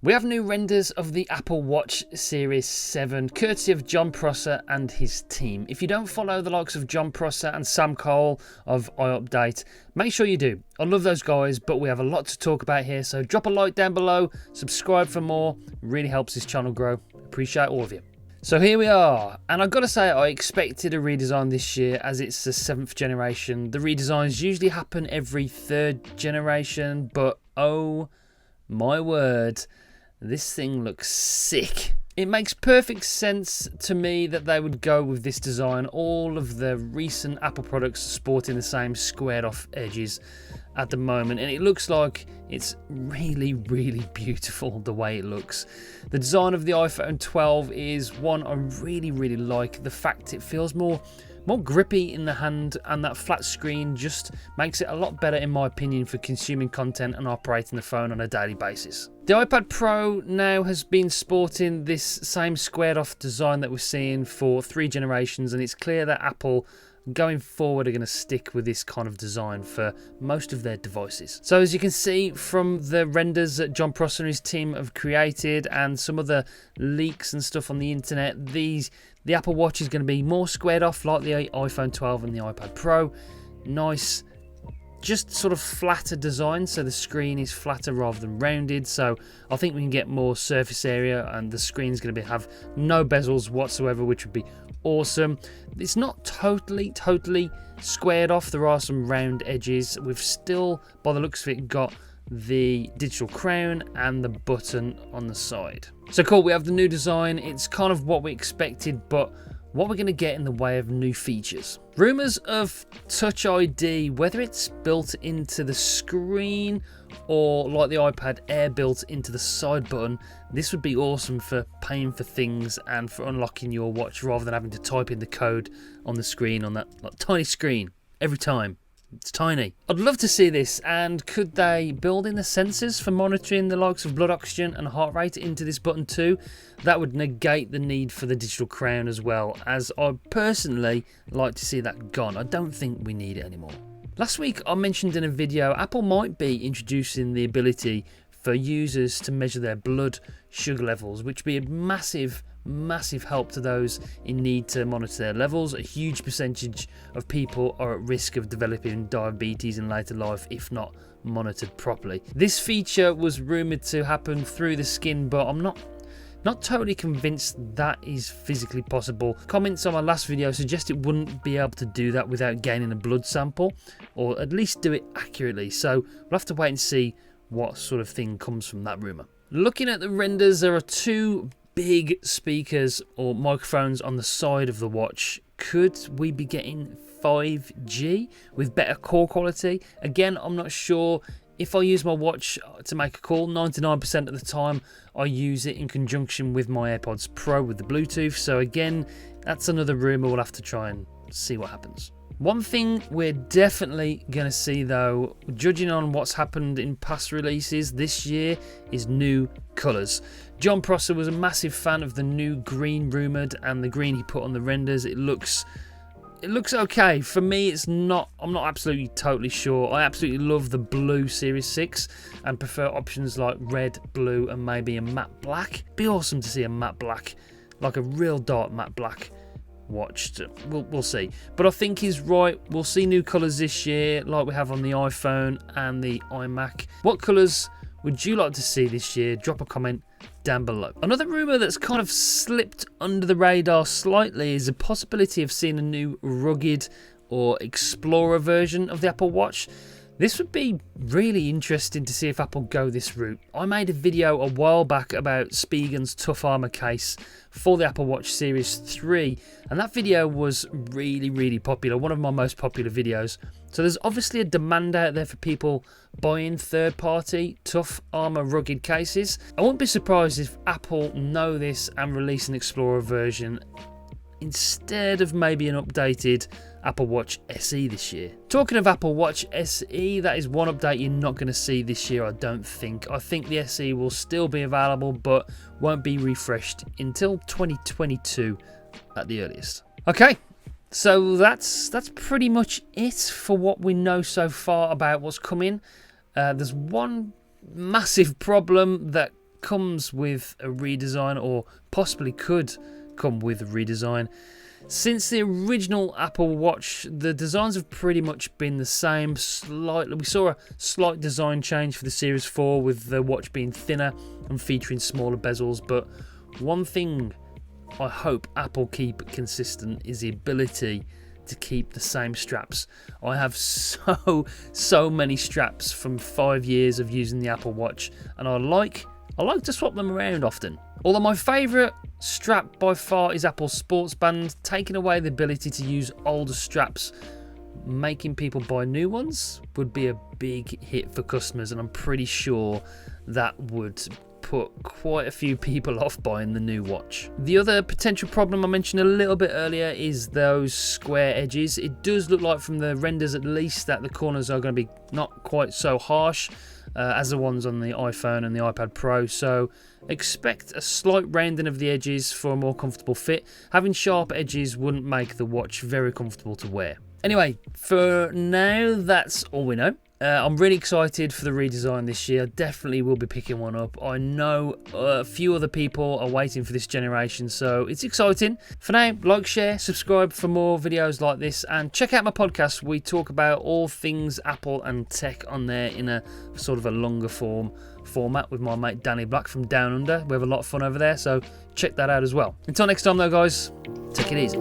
We have new renders of the Apple Watch Series 7, courtesy of Jon Prosser and his team. If you don't follow the likes of Jon Prosser and Sam Cole of iUpdate, make sure you do. I love those guys, but we have a lot to talk about here, so drop a like down below, subscribe for more, really helps this channel grow. Appreciate all of you. So here we are, and I've got to say I expected a redesign this year as it's the 7th generation. The redesigns usually happen every 3rd generation, but oh my word, this thing looks sick. It makes perfect sense to me that they would go with this design. All of the recent Apple products are sporting the same squared off edges at the moment, and it looks like it's really beautiful the way it looks. The design of the iPhone 12 is one I really like. The fact it feels more grippy in the hand, and that flat screen just makes it a lot better in my opinion for consuming content and operating the phone on a daily basis. The iPad Pro now has been sporting this same squared off design that we're seeing for 3 generations, and it's clear that Apple going forward are going to stick with this kind of design for most of their devices. So as you can see from the renders that Jon Prosser and his team have created and some of the leaks and stuff on the internet, the Apple Watch is going to be more squared off like the iPhone 12 and the iPad Pro. Nice, just sort of flatter design, so the screen is flatter rather than rounded, so I think we can get more surface area, and the screen is going to have no bezels whatsoever, which would be awesome. It's not totally squared off. There are some round edges. We've still, by the looks of it, got the digital crown and the button on the side. So cool, we have the new design. It's kind of what we expected, but what we're going to get in the way of new features. Rumours of Touch ID, whether it's built into the screen or like the iPad Air built into the side button. This would be awesome for paying for things and for unlocking your watch rather than having to type in the code on the screen, on that tiny screen every time. It's tiny. I'd love to see this, and could they build in the sensors for monitoring the likes of blood oxygen and heart rate into this button too? That would negate the need for the digital crown as well, as I personally like to see that gone. I don't think we need it anymore. Last week I mentioned in a video Apple might be introducing the ability for users to measure their blood sugar levels, which would be a massive help to those in need to monitor their levels. A huge percentage of people are at risk of developing diabetes in later life if not monitored properly. This feature was rumoured to happen through the skin, but I'm not totally convinced that is physically possible. Comments on my last video suggest it wouldn't be able to do that without gaining a blood sample, or at least do it accurately, so we'll have to wait and see what sort of thing comes from that rumour. Looking at the renders, there are 2 big speakers or microphones on the side of the watch. Could we be getting 5G with better call quality? Again, I'm not sure. If I use my watch to make a call, 99% of the time I use it in conjunction with my AirPods Pro with the Bluetooth. So again, that's another rumour. We'll have to try and see what happens. One thing we're definitely going to see though, judging on what's happened in past releases this year, is new colours. Jon Prosser was a massive fan of the new green rumoured, and the green he put on the renders, it looks okay. For me, I'm not absolutely totally sure. I absolutely love the blue Series 6 and prefer options like red, blue, and maybe a matte black. Be awesome to see a matte black, like a real dark matte black watch. We'll see. But I think he's right. We'll see new colours this year like we have on the iPhone and the iMac. What colours would you like to see this year? Drop a comment down below. Another rumour that's kind of slipped under the radar slightly is a possibility of seeing a new rugged or Explorer version of the Apple Watch. This would be really interesting to see if Apple go this route. I made a video a while back about Spigen's tough armour case for the Apple Watch Series 3, and that video was really popular, one of my most popular videos. So there's obviously a demand out there for people buying third-party tough armour rugged cases. I wouldn't be surprised if Apple know this and release an Explorer version instead of maybe an updated Apple Watch SE this year. Talking of Apple Watch SE, that is one update you're not going to see this year, I don't think. I think the SE will still be available but won't be refreshed until 2022 at the earliest. Okay, so that's pretty much it for what we know so far about what's coming. There's one massive problem that comes with a redesign, or possibly could come with a redesign. Since the original Apple Watch, the designs have pretty much been the same. We saw a slight design change for the Series 4 with the watch being thinner and featuring smaller bezels, but one thing I hope Apple keep consistent is the ability to keep the same straps. I have so many straps from 5 years of using the Apple Watch, and I like to swap them around often. Although my favourite strap by far is Apple's Sports Band, taking away the ability to use older straps, making people buy new ones would be a big hit for customers, and I'm pretty sure that would put quite a few people off buying the new watch. The other potential problem I mentioned a little bit earlier is those square edges. It does look like, from the renders at least, that the corners are going to be not quite so harsh as the ones on the iPhone and the iPad Pro, so expect a slight rounding of the edges for a more comfortable fit. Having sharp edges wouldn't make the watch very comfortable to wear. Anyway, for now, that's all we know. I'm really excited for the redesign this year. Definitely will be picking one up. I know a few other people are waiting for this generation, so it's exciting. For now, like, share, subscribe for more videos like this, and check out my podcast. We talk about all things Apple and tech on there in a sort of a longer format with my mate Danny Black from Down Under. We have a lot of fun over there, so check that out as well. Until next time though, guys, take it easy.